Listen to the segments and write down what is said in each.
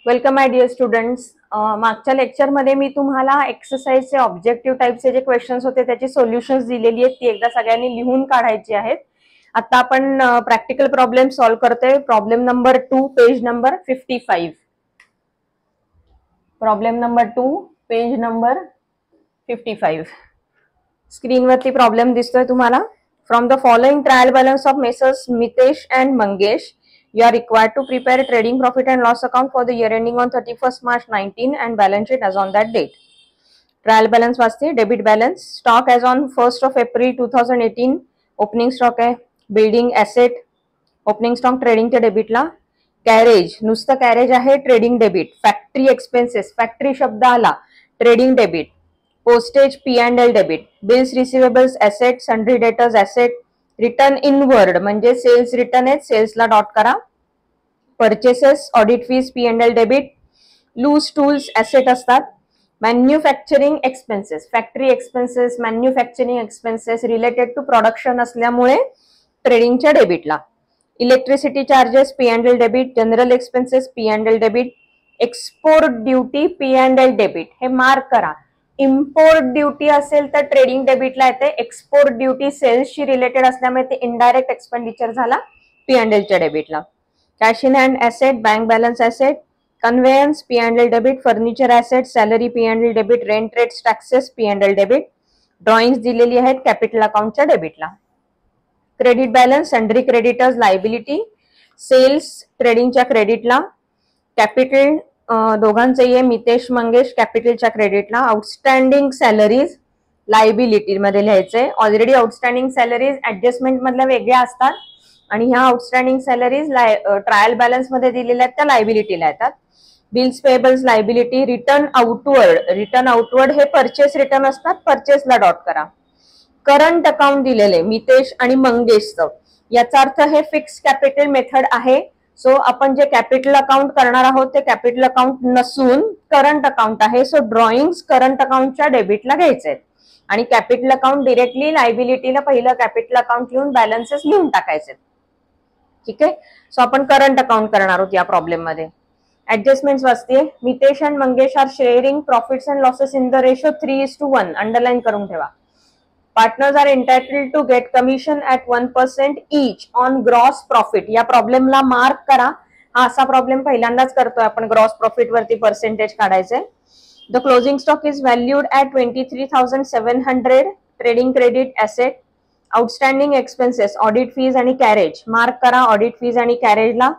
Welcome my dear students. मागच्या लेक्चरमध्ये मी तुम्हाला एक्सरसाइजचे ऑब्जेक्टिव्ह टाइपचे जे क्वेश्चन्स होते त्याची सोल्युशन्स दिलेली आहेत, ती एकदा सगळ्यांनी लिहून काढायची आहेत. आता आपण प्रॅक्टिकल प्रॉब्लेम सॉल्व्ह करतोय. Problem number 2, page number 55. Problem number 2, page number 55. स्क्रीनवरती प्रॉब्लेम दिसतोय तुम्हाला. From the following trial balance of messrs Mitesh and Mangesh, you are required to prepare a trading profit and loss account for the year ending on 31st March 19 and balance sheet as on that date. Trial balance वाजते debit balance. Stock as on 1st of April 2018. Opening stock आहे. Building asset opening stock ट्रेडिंगच्या डेबिटला. Carriage नुसतं carriage आहे, trading debit. Factory expenses, factory शब्द आला, trading debit. Postage P&L debit. Bills receivables asset, sundry debtors asset. Return inward म्हणजे sales return आहेत, सेल्सला डॉट करा. Purchases audit fees P&L debit. Loose tools asset असतात. Manufacturing expenses, factory expenses, manufacturing expenses related to production असल्यामुळे ट्रेडिंगच्या डेबिटला. Electricity charges P&L debit. General expenses P&L debit. Export duty P&L debit. हे mark करा. Import duty असेल तर trading डेबिटला येते. एक्सपोर्ट ड्युटी सेल्सशी रिलेटेड असल्यामुळे ते इनडायरेक्ट एक्सपेंडिचर झाला, P&Lच्या डेबिटला. Cash in hand asset, bank balance asset. Conveyance P&L debit. Furniture asset, salary P&L debit. Rent rates taxes P&L debit. Drawings दिलेली आहेत कॅपिटल अकाउंटच्या डेबिटला. Credit balance, sundry creditors liability. Sales ट्रेडिंगच्या क्रेडिटला. कॅपिटल दोघांचंही आहे, मितेश मंगेश कॅपिटलच्या क्रेडिटला. आउटस्टँडिंग सॅलरीज लायबिलिटी मध्ये लिहायचंय. ऑलरेडी आउटस्टँडिंग सॅलरीज ऍडजस्टमेंट मधल्या वेगळ्या असतात आणि ह्या आउटस्टँडिंग सॅलरीज ट्रायल बॅलन्स मध्ये दिलेल्या आहेत त्या लायबिलिटीला येतात. Bills payables liability. Return outward, return outward हे परचेस रिटर्न असतात, परचेसला डॉट करा. करंट अकाउंट दिलेले मितेश आणि मंगेशचं, याचा अर्थ हे फिक्स कॅपिटल मेथड आहे. सो आपण जे कॅपिटल अकाउंट करणार आहोत ते कॅपिटल अकाउंट नसून करंट अकाउंट आहे. सो ड्रॉइंग्स करंट अकाउंटच्या डेबिटला घ्यायचे आहेत आणि कॅपिटल अकाउंट डिरेक्टली लायबिलिटीला पहिलं कॅपिटल अकाउंट लिहून बॅलन्सेस लिहून टाकायचे. ठीक आहे. सो आपण करंट अकाउंट करणार आहोत या प्रॉब्लेम मध्ये. ऍडजस्टमेंट्स वाचते. Mitesh and Mangesh are sharing profits and losses in the ratio 3:1. Underline करून ठेवा. Partners are entitled to get commission at 1% each on gross profit. या प्रॉब्लेमला मार्क करा. हा असा प्रॉब्लेम पहिल्यांदाच करतोय आपण, ग्रॉस प्रॉफिट वरती पर्सेंटेज काढायचंय. The closing stock is valued at 23,700. Trading credit asset. Outstanding expenses audit fees आणि कॅरेज. मार्क करा ऑडिट फीज आणि कॅरेजला.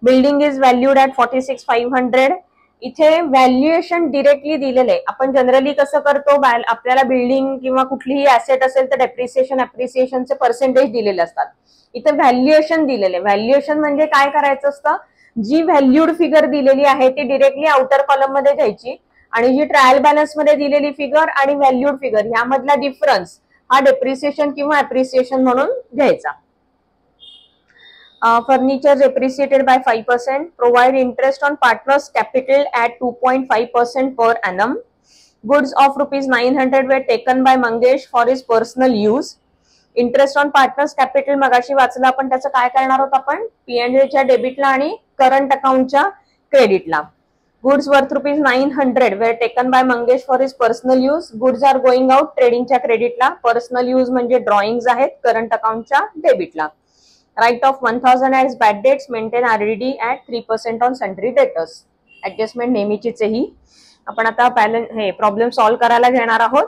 Building is valued at 46,500. इथे व्हॅल्युएशन डिरेक्टली दिलेलं आहे. आपण जनरली कसं करतो, आपल्याला बिल्डिंग किंवा कुठलीही ऍसेट असेल तर डेप्रिसिएशन अप्रिसिएशनचे पर्सेंटेज दिलेले असतात. इथे व्हॅल्युएशन दिलेले. व्हॅल्युएशन म्हणजे काय करायचं असतं, जी व्हॅल्यूड फिगर दिलेली आहे ती डिरेक्टली आउटर कॉलम मध्ये घ्यायची आणि जी ट्रायल बॅलन्स मध्ये दिलेली फिगर आणि व्हॅल्यूड फिगर यामधला डिफरन्स हा डेप्रिसिएशन किंवा अप्रिसिएशन म्हणून घ्यायचा. Furniture depreciated by 5%. Provide interest on partners capital at 2.5% per annum. Goods of ₹900 were taken by Mangesh for his personal use. Interest on partners capital मगाशी वाचलं आपण, त्याचं काय करणार आहोत आपण, P&Lच्या डेबिटला आणि करंट अकाउंटच्या क्रेडिटला. Goods worth ₹900 were taken by Mangesh for his personal use. Goods are going out ट्रेडिंगच्या क्रेडिटला. पर्सनल यूज म्हणजे ड्रॉइंग्स आहेत करंट अकाउंटच्या डेबिटला. Write off 1,000 as bad debts. Maintain RDD at 3% on sundry debtors. Adjustment नेहमीचीच ही. आपण आता हे problem solve करायला घेणार आहोत.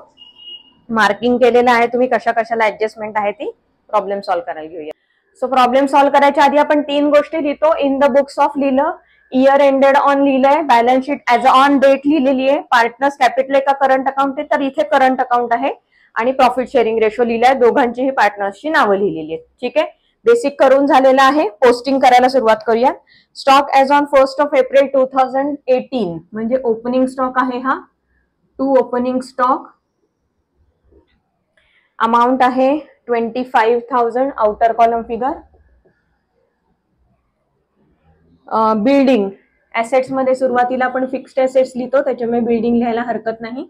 मार्किंग केलेलं आहे, तुम्ही कशा कशाला ऍडजस्टमेंट आहे ती प्रॉब्लेम सॉल्व्ह करायला घेऊया. सो प्रॉब्लेम सॉल्व्ह करायच्या आधी आपण 3 गोष्टी लिहितो. इन द बुक्स ऑफ लिहिलं, इयर एंडेड ऑन लिहिलंय, balance sheet as on date लिहिलेली आहे. पार्टनर्स कॅपिटल का करंट अकाउंट आहे, तर इथे करंट अकाउंट आहे आणि प्रॉफिट शेअरिंग रेशो लिहिलाय. दोघांचीही पार्टनर्सची नावं लिहिलेली आहेत. ठीक आहे. बेसिक करून झालेला आहे. पोस्टिंग करायला सुरुवात करूया. Stock as on 1st of April 2018 म्हणजे ओपनिंग स्टॉक आहे हा. To opening stock. अमाऊंट आहे 25,000. Outer column figure. Building assets मध्ये सुरुवातीला आपण फिक्स्ड ऍसेट्स लिहितो, त्याच्यामुळे बिल्डिंग लिहायला हरकत नाही.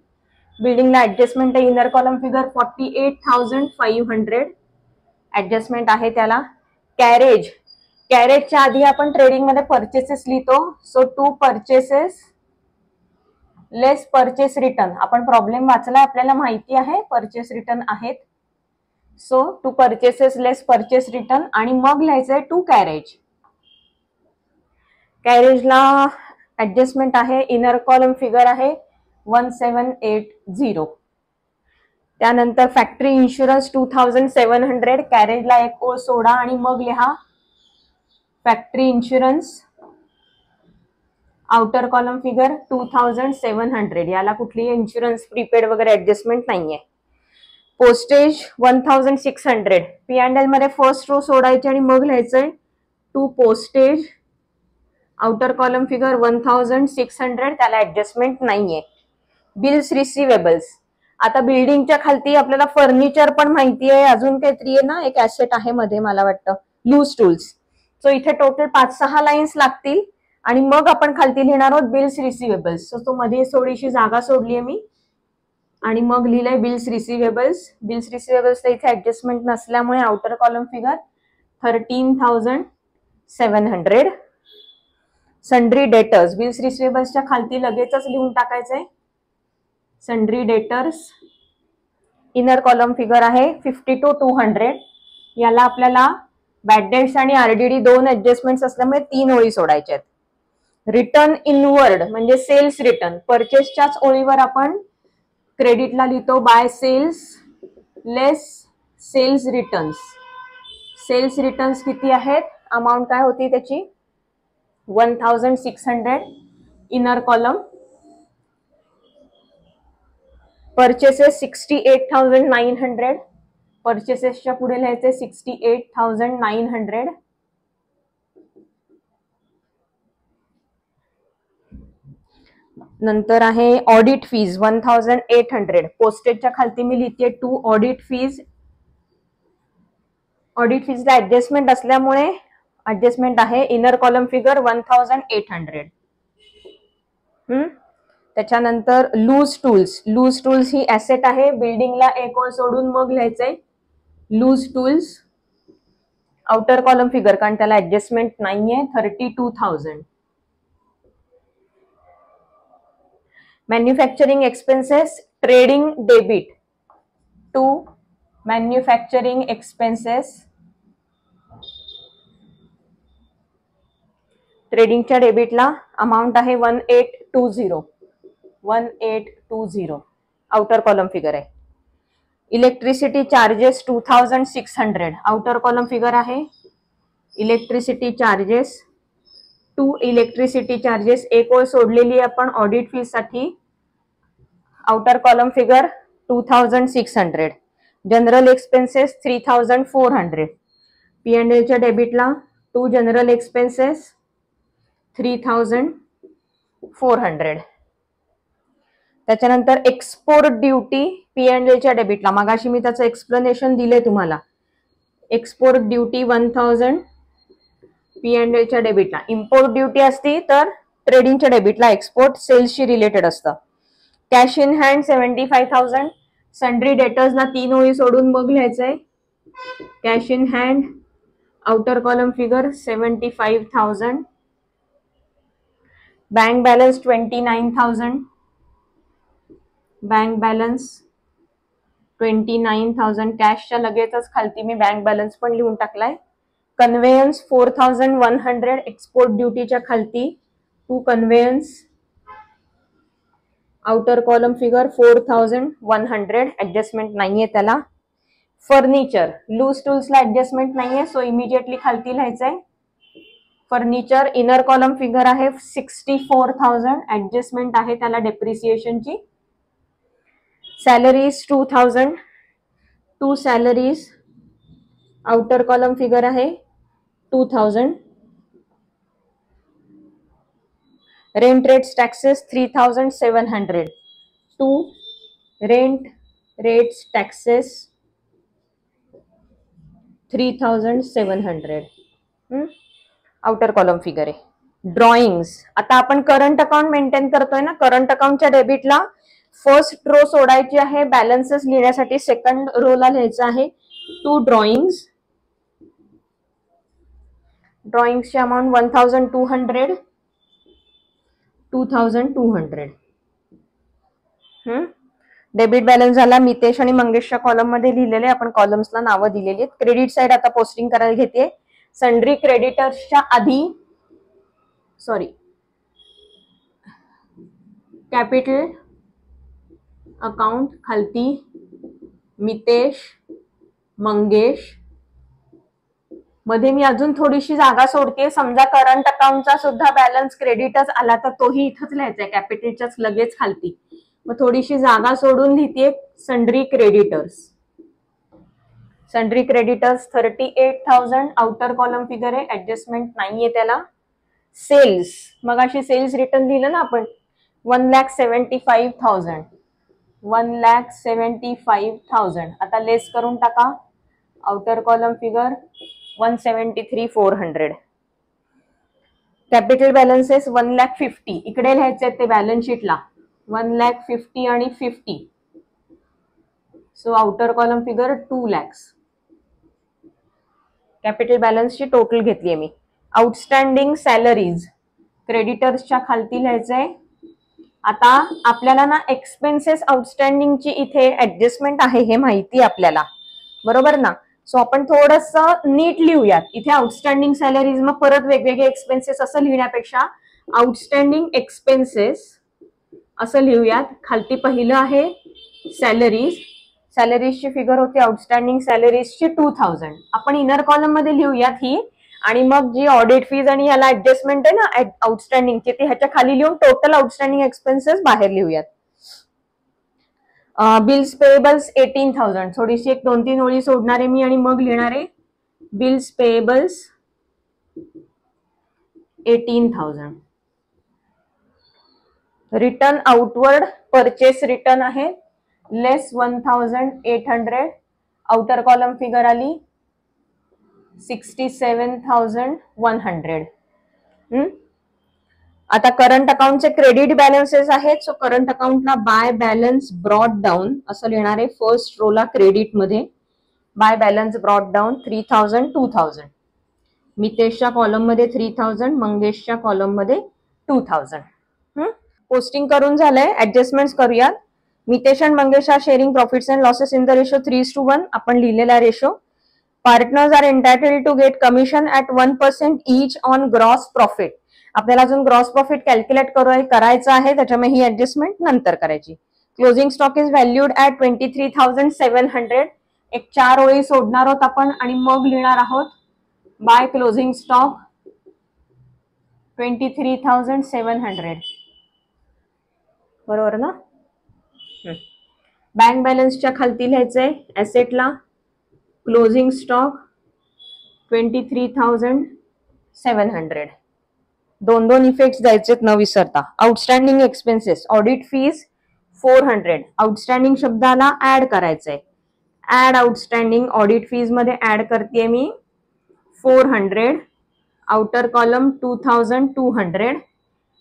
बिल्डिंगला ऍडजस्टमेंट आहे. इनर कॉलम फिगर 48,500 ऍडजस्टमेंट आहे त्याला. कॅरेज कॅरेजच्या आधी आपण ट्रेडिंग मध्ये परचेसेस लिहितो. सो 2 परचेसेस लेस परचेस रिटर्न. आपण प्रॉब्लेम वाचला, आपल्याला माहिती आहे परचेस रिटर्न आहेत. सो 2 परचेसेस लेस परचेस रिटर्न आणि मग लिहायचंय 2 कॅरेज. कॅरेजला ऍडजस्टमेंट आहे, इनर कॉलम फिगर आहे 1780. त्यानंतर फॅक्टरी इन्शुरन्स 2700. कॅरेजला एक ओळ सोडा आणि मग लिहा factory insurance. Outer column figure 2700. याला कुठली इन्शुरन्स प्रीपेड वगैरे ऍडजस्टमेंट नाहीये. पोस्टेज 1600. P&L मध्ये फर्स्ट रो सोडायची आणि मग लिहायचंय 2 पोस्टेज. Outer column figure 1600. त्याला ऍडजस्टमेंट नाहीये. Bills receivables. आता बिल्डिंगच्या खालती आपल्याला फर्निचर पण माहिती आहे, अजून काहीतरी आहे ना, एक ऍसेट आहे मध्ये मला वाटतं लूज टूल्स. सो इथे टोटल 5-6 लाईन्स लागतील आणि मग आपण खालती लिहिणार आहोत बिल्स रिसिवेबल्स. सो तो मध्ये थोडीशी जागा सोडली आहे मी आणि मग लिहिलंय बिल्स रिसिवेबल्स. बिल्स रिसिवेबल्स इथे ऍडजस्टमेंट नसल्यामुळे outer column figure 13,700. Sundry debtors. Bills रिसिवेबल्सच्या खालती लगेचच लिहून टाकायचंय sundry debtors. Inner column figure आहे 52,200. याला आपल्याला बॅड डेट्स आणि आरडीडी 2 ऍडजस्टमेंट्स असल्यामुळे 3 ओळी सोडायच्या आहेत. रिटर्न इनवर्ड म्हणजे सेल्स रिटर्न. परचेसच्याच ओळीवर आपण क्रेडिटला लिहितो by sales less sales returns. Sales returns किती आहेत, अमाऊंट काय होती त्याची 1600. Inner column. परचेसेस 68,900. परचेसेसच्या पुढे लिहायचे 68,900. नंतर आहे ऑडिट फीज 1800. पोस्टेजच्या खालती मी लिहिते 2 ऑडिट फीज. ऑडिट फीजला ऍडजस्टमेंट असल्यामुळे ऍडजस्टमेंट आहे. Inner column figure 1800. त्याच्यानंतर लूज टूल्स. लूज टूल्स ही ऍसेट आहे. बिल्डिंगला एक ओळ सोडून मग लिहायचंय loose tools. Outer column figure कारण त्याला ऍडजस्टमेंट नाहीये 32,000. Manufacturing expenses trading debit to manufacturing expenses. ट्रेडिंगच्या डेबिटला अमाऊंट आहे 1820. 1820 आउटर कॉलम फिगर आहे. Electricity charges 2600. Outer column figure आहे इलेक्ट्रिसिटी चार्जेस. 2 electricity charges. एक ओळ सोडलेली आपण ऑडिट फीज साठी. Outer column figure 2600. General expenses 3400. P&Lच्या डेबिटला 2 जनरल एक्सपेन्सेस 3400. त्याच्यानंतर एक्सपोर्ट ड्युटी P&Lच्या डेबिटला. मगाशी मी त्याचं एक्सप्लेनेशन दिले तुम्हाला. एक्सपोर्ट ड्युटी 1000 P&Lच्या डेबिटला. इम्पोर्ट ड्युटी असती तर ट्रेडिंगच्या डेबिटला. एक्सपोर्ट सेल्सशी रिलेटेड असतं. Cash in hand 75,000. सन्ड्री डेटर्सला 3 ओळी सोडून मग लिहायचंय cash in hand. Outer column figure 75,000. Bank balance 29,000. Bank balance 29,000. कॅशच्या लगेचच खालती मी बँक बॅलन्स पण लिहून टाकलाय. कन्व्हेयन्स 4,100. एक्सपोर्ट ड्युटीच्या खालती 2 conveyance. Outer column figure 4,100. Adjustment नाहीये त्याला. फर्निचर. लूज टूल्सला ऍडजस्टमेंट नाहीये सो इमिजिएटली खालती लिहायचंय फर्निचर. इनर कॉलम फिगर आहे 64,000. ऍडजस्टमेंट आहे त्याला डेप्रिसिएशनची. Salaries 2,000. 2 salaries. Outer column figure आहे 2,000. Rent rates taxes 3,700. 2 rent rates taxes 3,700. Outer column figure आहे. ड्रॉइंग्स. आता आपण करंट अकाउंट मेंटेन करतोय ना, करंट अकाउंटच्या डेबिटला फर्स्ट रो सोडायची आहे बॅलन्सेस लिहिण्यासाठी. सेकंड रोला लिहायचं आहे 2 ड्रॉइंग्स. ड्रॉइंगची अमाऊंट 1200, 2200. डेबिट बॅलन्स झाला. मितेश आणि मंगेशच्या कॉलम मध्ये लिहिलेले, आपण कॉलम्सला नावं दिलेली आहेत. क्रेडिट साइड आता पोस्टिंग करायला घेते. सन्ड्री क्रेडिटर्सच्या आधी कॅपिटल अकाउंट खालती मितेश, मंगेश. मध्ये मी अजून थोडीशी जागा सोडते. समजा करंट अकाउंटचा सुद्धा बॅलन्स क्रेडिटच आला तर तोही इथंच लिहायचा आहे, कॅपिटलच्याच लगेच खालती. मग थोडीशी जागा सोडून लिहिते sundry creditors. Sundry creditors 38,000 outer column figure आहे, ऍडजस्टमेंट नाहीये त्याला. सेल्स, मग अशी सेल्स रिटर्न लिहिलं ना आपण, 1,75,000. 1,75,000 आता लेस करून टाका. Outer column figure 173,400. Capital balances 1,50,000 इकडे लिहायचे ते बॅलन्स शीटला. 1,50,000 आणि 50. So outer column figure 2 lakhs. कॅपिटल बॅलन्सची टोटल घेतलीये मी. आउटस्टँडिंग सॅलरीज क्रेडिटर्सच्या खालती लिहायचंय. आता आपल्याला ना एक्सपेन्सेस आउटस्टँडिंगची इथे ऍडजस्टमेंट आहे हे माहिती आपल्याला, बरोबर ना. सो आपण थोडस नीट लिहूयात इथे. आउटस्टँडिंग सॅलरीज मग परत वेगवेगळे एक्सपेन्सेस असं लिहिण्यापेक्षा आउटस्टँडिंग एक्सपेन्सेस असं लिहूयात. खालती पहिलं आहे सॅलरीज. सॅलरीजची फिगर होती आउटस्टँडिंग सॅलरीजची 2,000. आपण इनर कॉलम मध्ये लिहूयात ही, आणि मग जी ऑडिट फीज आणि याला ऍडजस्टमेंट आहे ना आउटस्टँडिंगची, ती ह्याच्या खाली लिहून टोटल आउटस्टँडिंग एक्सपेन्सेस बाहेर लिहूयात. Bills payables 18,000. थोडीशी एक 2-3 ओळी सोडणारे मी आणि मग लिहिणारे. Bills payables 18,000. Return outward purchase return आहे लेस 1,800. आउटर कॉलम फिगर आली 67,100. आता करंट अकाउंटचे क्रेडिट बॅलन्सेस आहेत. सो करंट अकाउंटला बाय बॅलन्स ब्रॉट डाऊन असं लिहिणार आहे. फर्स्ट रोला क्रेडिट मध्ये बाय बॅलन्स ब्रॉट डाऊन 3,000, 2,000. मितेशच्या कॉलम मध्ये 3,000, मंगेशच्या कॉलम मध्ये 2,000. पोस्टिंग करून झालंय. ऍडजस्टमेंट्स करूयात. मितेश आणि Mangesh are sharing profits and losses in the ratio 3:1. आपण लिहिलेला ratio. Partners are entitled to get commission at 1% each on gross profit. आपल्याला अजून ग्रॉस प्रॉफिट कॅल्क्युलेट करायचं आहे, त्याच्यामुळे ही ऍडजस्टमेंट नंतर करायची. Closing stock is valued at 23,700. एक 4 ओळी सोडणार आहोत आपण आणि मग लिहिणार आहोत बाय क्लोजिंग स्टॉक 23,700. बरोबर ना. बँक बॅलन्सच्या खालती लिहायचंय ऍसेटला क्लोजिंग स्टॉक 23,700. 2 इफेक्ट्स द्यायचे न विसरता. Outstanding expenses audit fees 400. Outstanding शब्दाला ऍड करायचंय. ऍड आउटस्टँडिंग ऑडिट फीज मध्ये ऍड करते मी 400. Outer column 2,200.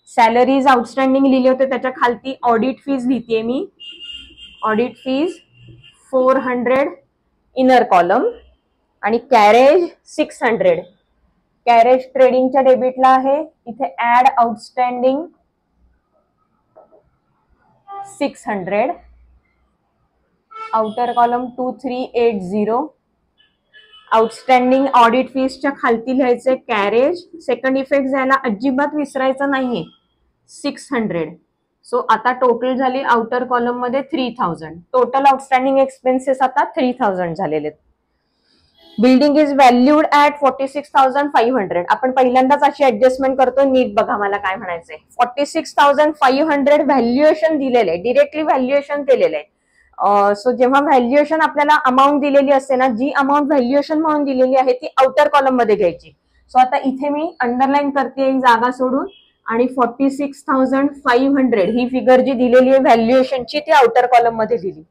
सॅलरीज आउटस्टँडिंग लिहिले होते त्याच्या खालती ऑडिट फीज लिहिते मी. Audit fees 400 inner column. आणि कॅरेज 600. कॅरेज ट्रेडिंगच्या डेबिटला आहे. इथे add outstanding 600. Outer column 2380. Outstanding audit फीजच्या खालती लिहायचे कॅरेज. सेकंड इफेक्ट जायला अजिबात विसरायचं नाहीये 600. सो आता टोटल झाली आउटर कॉलम मध्ये 3,000. टोटल आउटस्टँडिंग एक्सपेन्सेस आता 3,000 झालेले. Building is valued at 46,500. आपण पहिल्यांदाच अशी ऍडजस्टमेंट करतो. नीट बघा मला काय म्हणायचंय. 46,500 व्हॅल्युएशन दिलेलं आहे, डिरेक्टली व्हॅल्युएशन केलेलं आहे. सो जेव्हा व्हॅल्युएशन आपल्याला अमाऊंट दिलेली असते ना, जी अमाऊंट व्हॅल्युएशन म्हणून दिलेली आहे ती आउटर कॉलम मध्ये घ्यायची. सो आता इथे मी अंडरलाईन करते एक जागा सोडून, आणि 46,500 ही फिगर जी दिलेली आहे व्हॅल्युएशनची ती आउटर कॉलम मध्ये दिली.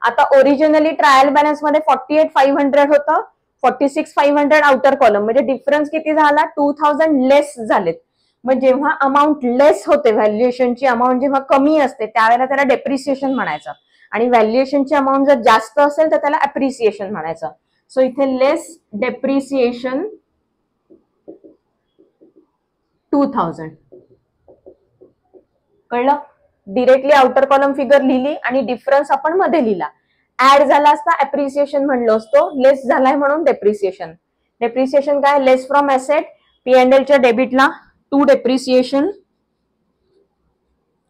आता ओरिजिनली ट्रायल बॅलन्स मध्ये 48,500 होतं. 46,500 आउटर कॉलम, म्हणजे डिफरन्स किती झाला 2,000 लेस झालेत. मग जेव्हा अमाऊंट लेस होते, व्हॅल्युएशनची अमाऊंट जेव्हा कमी असते त्यावेळेला त्याला डेप्रिसिएशन म्हणायचं, आणि व्हॅल्युएशनची अमाऊंट जर जास्त असेल तर त्याला अप्रिसिएशन म्हणायचं. सो इथे लेस डेप्रिसिएशन 2000. कळलं? डिरेक्टली आउटर कॉलम फिगर लिहिली आणि डिफरन्स आपण मध्ये लिहिला. ऍड झाला असता अप्रिसिएशन म्हणलो असतो, लेस झालाय म्हणून डेप्रिसिएशन. डेप्रिसिएशन काय? लेस फ्रॉम ऍसेट. P&L च्या डेबिटला 2 डेप्रिसिएशन,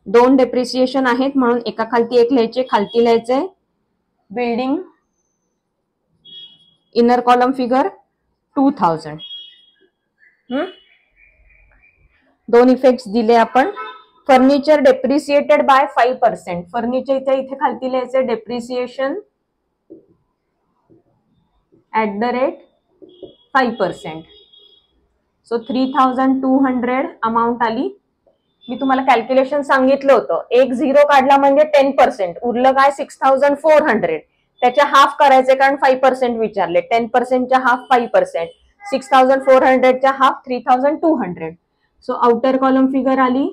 2 डेप्रिसिएशन आहेत म्हणून एका खालती एक लिहायचे, खालती लिहायचे building inner column figure 2000. 2 effects दिले आपण. Furniture depreciated bye 5%. फर्निचर इथे खालती लिहायचे depreciation at the rate 5%. So 3200 amount आली. मी तुम्हाला कॅल्क्युलेशन सांगितलं होतं. एक झिरो काढला म्हणजे 10%, उरलं काय 6400. त्याच्या हाफ करायचे कारण 5% विचारले. 10%च्या हाफ 5%, 6400च्या half 3200. So outer column figure आली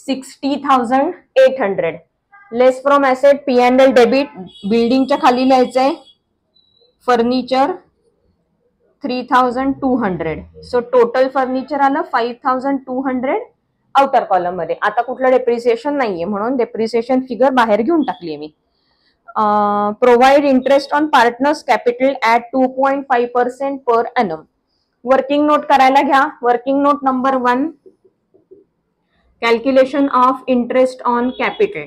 60800. Less from asset P&L debit. बिल्डिंगच्या खाली लिहायचंय फर्निचर 3200. सो टोटल फर्निचर आलं 5200 आउटर कॉलम मध्ये. आता कुठलं डेप्रिसिएशन नाहीये म्हणून डेप्रिसिएशन फिगर बाहेर घेऊन टाकली मी. Provide interest on partners capital at 2.5% per annum. Working note करायला घ्या. Working note number 1, calculation of interest on capital.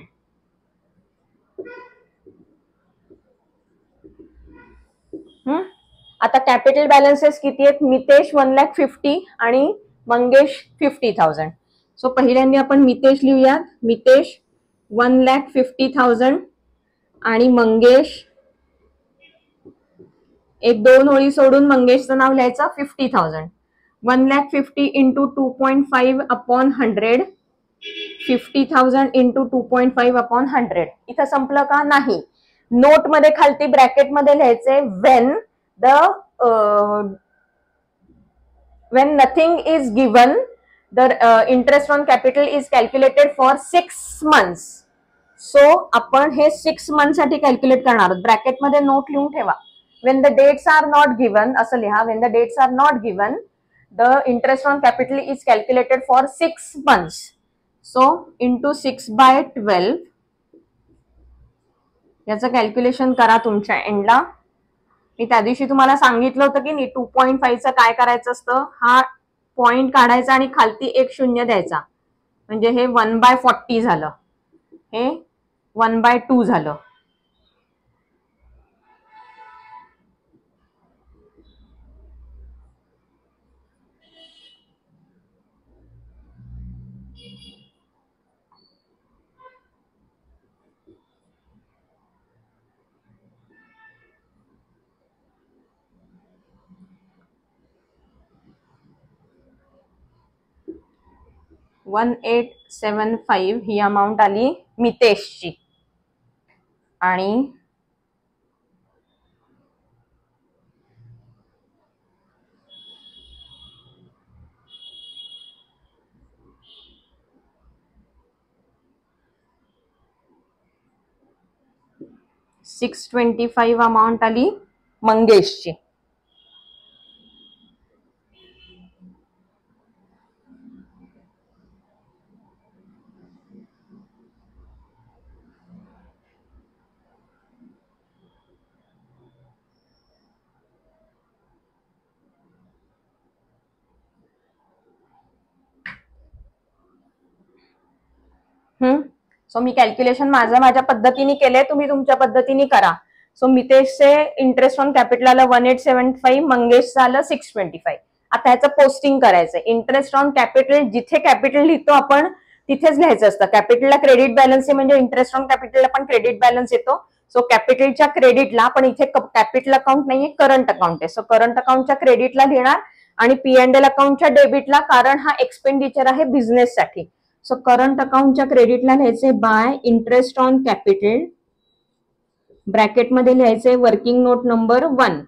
आता कॅपिटल बॅलन्सेस किती आहेत? मितेश 1,50,000 आणि मंगेश 50,000. सो पहिल्यांदा आपण मितेश लिहूयात. मितेश 1,50,000 आणि मंगेश एक 2 ओळी सोडून मंगेशचं नाव लिहायचं 50,000. 1,50,000 इंटू 2.5 अपॉन 100. 50,000 into 2.5 upon 100. इथं संपलं का? नाही. नोट मध्ये खालती ब्रॅकेट मध्ये लिहायचे when nothing is given the interest on capital is calculated for 6 months. So आपण हे 6 मंथ साठी कॅल्क्युलेट करणार आहोत. ब्रॅकेट मध्ये नोट लिहून ठेवा. when the dates are not given असं लिहा. when the dates are not given the interest on capital is calculated for 6 months. so into 6/12 याचं कॅल्क्युलेशन करा तुमच्या एंडला. मी त्या दिवशी तुम्हाला सांगितलं होतं की नाही 2.5चं काय करायचं असतं. हा पॉइंट काढायचा आणि खालती एक शून्य द्यायचा म्हणजे हे 1/40 झालं. हे 1/2 झालं. $1,875 ही अमाऊंट आली मितेशची. आणि $625 अमाऊंट आली मंगेशची. सो मी कॅल्क्युलेशन माझ्या पद्धतीने केले, तुम्ही तुमच्या पद्धतीने करा. सो मितेशचे इंटरेस्ट ऑन कॅपिटल आलं 1,875, मंगेशचं आलं 625. आता ह्याचं पोस्टिंग करायचंय. इंटरेस्ट ऑन कॅपिटल जिथे कॅपिटल लिहितो आपण तिथेच लिहायचं असतं. कॅपिटलला क्रेडिट बॅलन्स आहे म्हणजे इंटरेस्ट ऑन कॅपिटलला पण क्रेडिट बॅलन्स येतो. सो कॅपिटलच्या क्रेडिटला, पण इथे कॅपिटल अकाउंट नाहीये, करंट अकाउंट आहे. सो करंट अकाउंटच्या क्रेडिटला लिहिणार आणि P&L अकाउंटच्या डेबिटला, कारण हा एक्सपेंडिचर आहे बिझनेससाठी. सो करंट अकाउंटच्या क्रेडिटला लिहायचे बाय इंटरेस्ट ऑन कॅपिटल. ब्रॅकेटमध्ये लिहायचे वर्किंग नोट नंबर 1.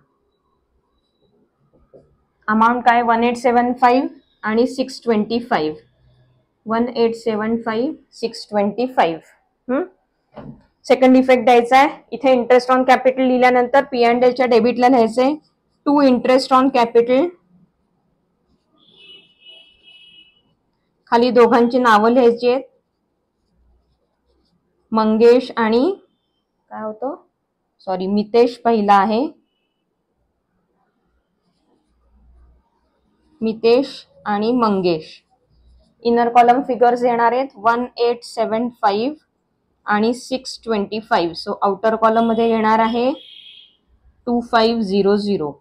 अमाऊंट काय? 1,875 आणि 625. 1,875, 625. सेकंड इफेक्ट द्यायचा आहे. इथे इंटरेस्ट ऑन कॅपिटल लिहिल्यानंतर P&Lच्या डेबिटला लिहायचे टू इंटरेस्ट ऑन कॅपिटल खाली दोघांची नावं लिहायची आहेत. मंगेश आणि काय होतं, सॉरी, मितेश पहिला आहे, मितेश आणि मंगेश. इनर कॉलम फिगर्स येणार आहेत 1875 आणि 625. सो आउटर कॉलम मध्ये येणार आहे 2500.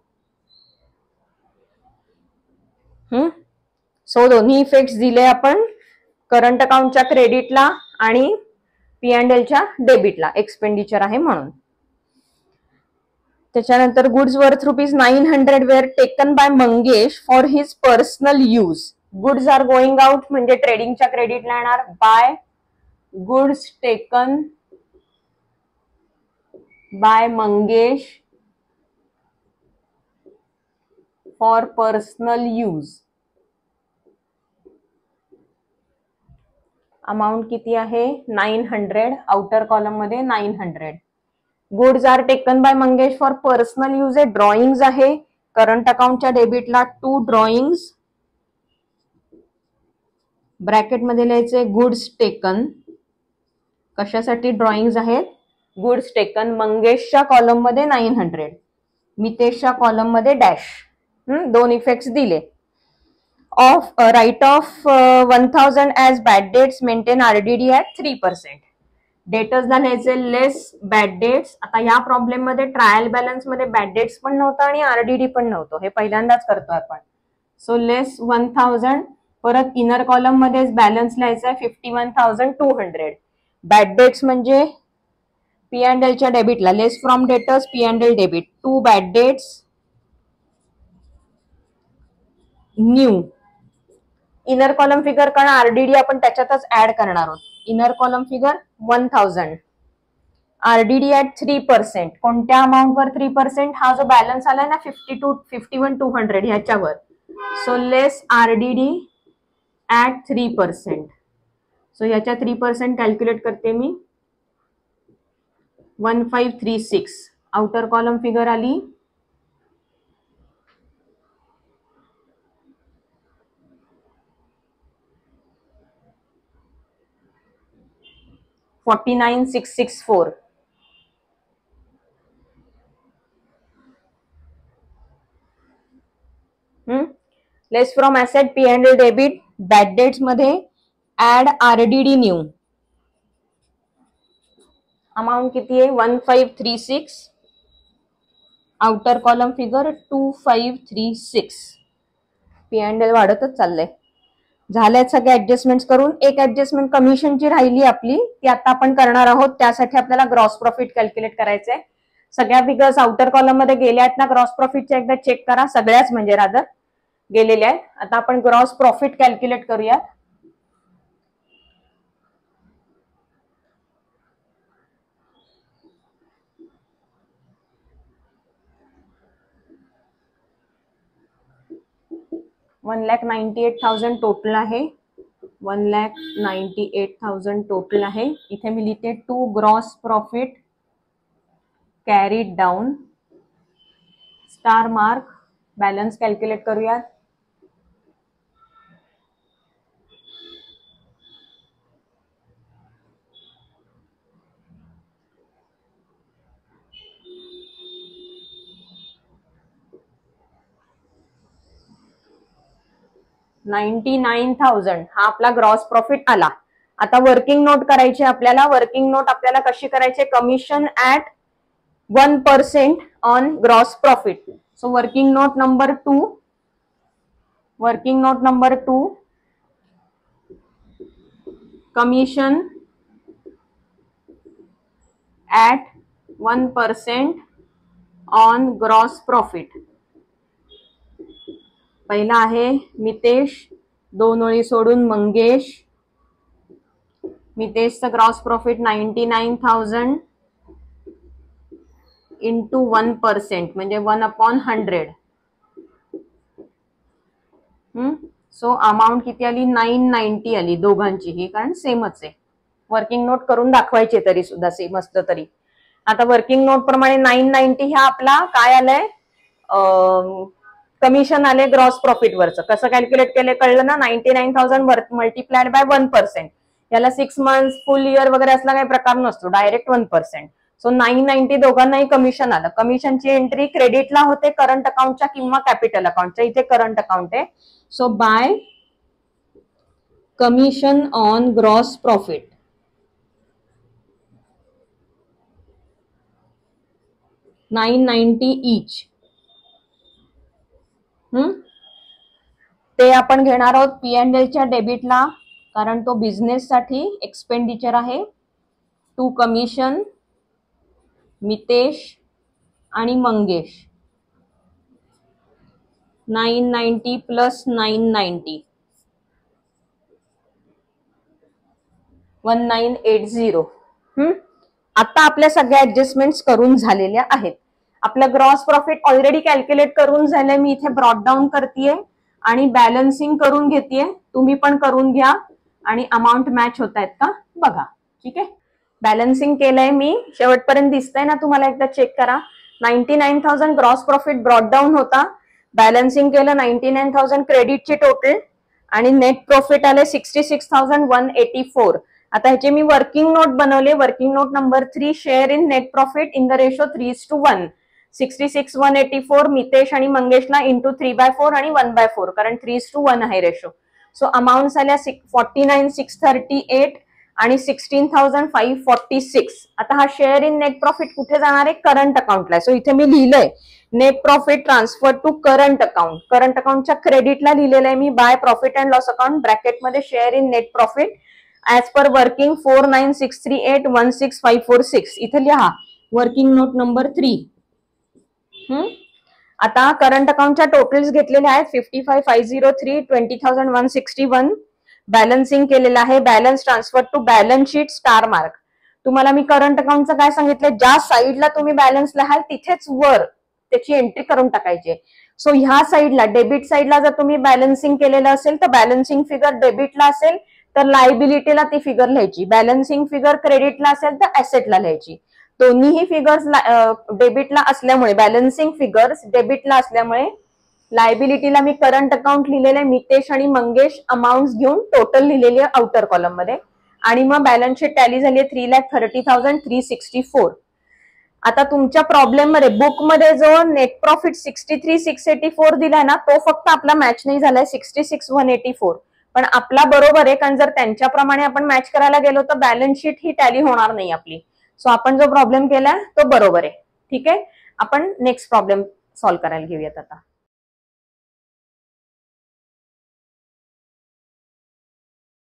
सो दोन्ही इफेक्ट्स दिले आपण करंट अकाउंटच्या क्रेडिटला आणि P&Lच्या डेबिटला, एक्सपेंडिचर आहे म्हणून. त्याच्यानंतर goods worth ₹900 were taken by Mangesh for his personal use. Goods are going out म्हणजे ट्रेडिंगच्या क्रेडिटला येणार by goods taken by Mangesh for personal use. Amount किती आहे 900, आउटर कॉलम मध्ये 900. Goods are taken by Mangesh for personal use आहे, ड्रॉइंग्स आहे. Current अकाउंटच्या डेबिटला 2 ड्रॉइंग्स, ब्रॅकेट मध्ये लिहायचे गुड्स टेकन. कशासाठी ड्रॉइंग्स आहेत, गुड्स टेकन. मंगेशच्या कॉलम मध्ये 900, मितेशच्या कॉलम मध्ये डॅश. 2 इफेक्ट्स दिले. Off write off 1000 as bad debts, maintain RDD at 3%. डेटर्सला लिहायचे लेस बॅड डेट्स. आता या प्रॉब्लेम मध्ये ट्रायल बॅलन्स मध्ये बॅड डेट्स पण नव्हतं आणि RDD पण नव्हतं, हे पहिल्यांदाच करतोय आपण. So less 1000. परत इनर कॉलम मध्ये बॅलन्स लिहायचा आहे 51,200. बॅड डेट्स म्हणजे P&Lच्या डेबिटला less from debtors P&L debit 2 bad debts new. Inner column figure कारण RDD आपण त्याच्यातच ऍड करणार आहोत. Inner column figure 1000, RDD at 3%. कोणत्या अमाऊंटवर 3%, हा जो बॅलन्स आलाय ना 51,200 ह्याच्यावर. So less RDD at 3%. So ह्याच्या 3% कॅल्क्युलेट करते मी 1536. आउटर कॉलम फिगर आली 49,664. Less from asset P&L debit, bad debts मध्ये ऍड RDD न्यू. अमाउंट किती आहे 1536. Outer column figure 2536. P&L वाढतच चाललंय. झाल्यात सगळे ऍडजस्टमेंट करून. एक ऍडजस्टमेंट कमिशनची राहिली आपली, ती आता आपण करणार आहोत. त्यासाठी आपल्याला ग्रॉस प्रॉफिट कॅल्क्युलेट करायचंय. सगळ्या फिगर्स आउटर कॉलम मध्ये गेल्या आहेत ना, ग्रॉस प्रॉफिटच्या एकदा चेक करा. सगळ्याच म्हणजे रादर गेलेल्या आहेत. आता आपण ग्रॉस प्रॉफिट कॅल्क्युलेट करूयात. $1,98,000 टोटल आहे. 1,98,000 टोटल आहे. इथे मी लिहिते to gross profit carried down, star mark. Balance calculate करूयात. $99,000 हा आपला ग्रॉस प्रॉफिट आला. आता वर्किंग नोट करायची आपल्याला. वर्किंग नोट आपल्याला कशी करायची, commission at 1% on gross profit. So working note number 2, working note number 2, commission at 1% on gross profit. पहिला आहे मितेश, 2 ओळी सोडून मंगेश. मितेशचं ग्रॉस प्रॉफिट 99,000 इंटू 1% म्हणजे 1/100. सो अमाऊंट किती आली 990 आली दोघांची, ही कारण सेमच आहे. वर्किंग नोट करून दाखवायचे तरी सुद्धा सेम असतं तरी. आता वर्किंग नोट प्रमाणे 990 ह्या आपला काय आलाय कमिशन आले ग्रॉस प्रॉफिट वरचं. कसं कॅल्क्युलेट केलं कळलं ना? 99,000 मल्टिप्लाइड बाय 1%. याला 6 मंथ्स फुल इयर वगैरे असला काही प्रकार नसतो, डायरेक्ट 1%. सो 990 दोघांनाही कमिशन आलं. कमिशनची एंट्री क्रेडिटला होते करंट अकाउंटच्या किंवा कॅपिटल अकाउंटच्या. इथे करंट अकाउंट आहे. So by commission on gross profit, $990 each. ते आपण घेणार आहोत P&Lच्या डेबिटला, कारण तो बिझनेस साठी एक्सपेंडिचर आहे. टू कमिशन मितेश आणि मंगेश. 990 प्लस 990 1980. आता आपल्या सगळ्या ऍडजस्टमेंट्स करून झालेल्या आहेत. आपलं ग्रॉस प्रॉफिट ऑलरेडी कॅल्क्युलेट करून झालंय. मी इथे ब्रॉट डाऊन करतेय आणि बॅलन्सिंग करून घेतेय. तुम्ही पण करून घ्या आणि अमाऊंट मॅच होत आहेत का बघा. ठीक आहे, बॅलन्सिंग केलंय मी. शेवटपर्यंत दिसतंय ना तुम्हाला? एकदा चेक करा. 99,000 ग्रॉस प्रॉफिट ब्रॉट डाऊन होता. बॅलन्सिंग केलं 99,000 क्रेडिटचे टोटल आणि नेट प्रॉफिट आले 66,184. आता ह्याचे मी वर्किंग नोट बनवले. Working note number 3, share in net profit in the ratio 3:1. 66,184 Mitesh आणि मंगेशला इंटू 3/4 आणि 1/4, कारण 3:1 आहे रेशो. सो अमाऊंट आल्या 49,638 आणि 16,546. आता हा शेअर इन नेट प्रॉफिट कुठे जाणार आहे? करंट अकाउंटला. सो इथे मी लिहिलंय net profit transfer to current account. Current अकाउंटच्या क्रेडिटला लिहिलेलं आहे मी by profit and loss account ब्रॅकेटमध्ये share in net profit as per working 49,638,16546. इथे लिहा वर्किंग नोट नंबर 3. आता करंट अकाउंटच्या टोटल्स घेतलेले आहेत 55,503, 20,161. बॅलन्सिंग केलेलं आहे. Balance transfer to balance sheet star mark. तुम्हाला मी करंट अकाउंटचं काय सांगितलं? ज्या साईडला तुम्ही बॅलन्स लिहाल तिथेच वर त्याची एंट्री करून टाकायची. सो ह्या साईडला डेबिट साईडला जर तुम्ही बॅलन्सिंग केलेलं असेल तर बॅलन्सिंग फिगर डेबिटला असेल तर लायबिलिटीला ती फिगर लिहायची. बॅलन्सिंग फिगर क्रेडिटला असेल तर ऍसेटला लिहायची. दोन्हीही फिगर्स डेबिटला असल्यामुळे, बॅलन्सिंग फिगर्स डेबिटला असल्यामुळे लायबिलिटीला मी करंट अकाउंट लिहिलेले मितेश आणि मंगेश अमाऊंट घेऊन टोटल लिहिलेली आहे आउटर कॉलम मध्ये. आणि मग बॅलन्स शीट टॅली झाली आहे 3,30,364. आता तुमच्या प्रॉब्लेम मध्ये बुक मध्ये जो नेट प्रॉफिट 63,684 दिलाय ना, तो फक्त आपला मॅच नाही झालाय 66,184. पण आपला बरोबर आहे, कारण जर त्यांच्याप्रमाणे आपण मॅच करायला गेलो तर बॅलन्स शीट ही टॅली होणार नाही आपली. सो आपण जो प्रॉब्लेम केलाय तो बरोबर आहे. ठीक आहे, आपण नेक्स्ट प्रॉब्लेम सॉल्व्ह करायला घेऊयात आता.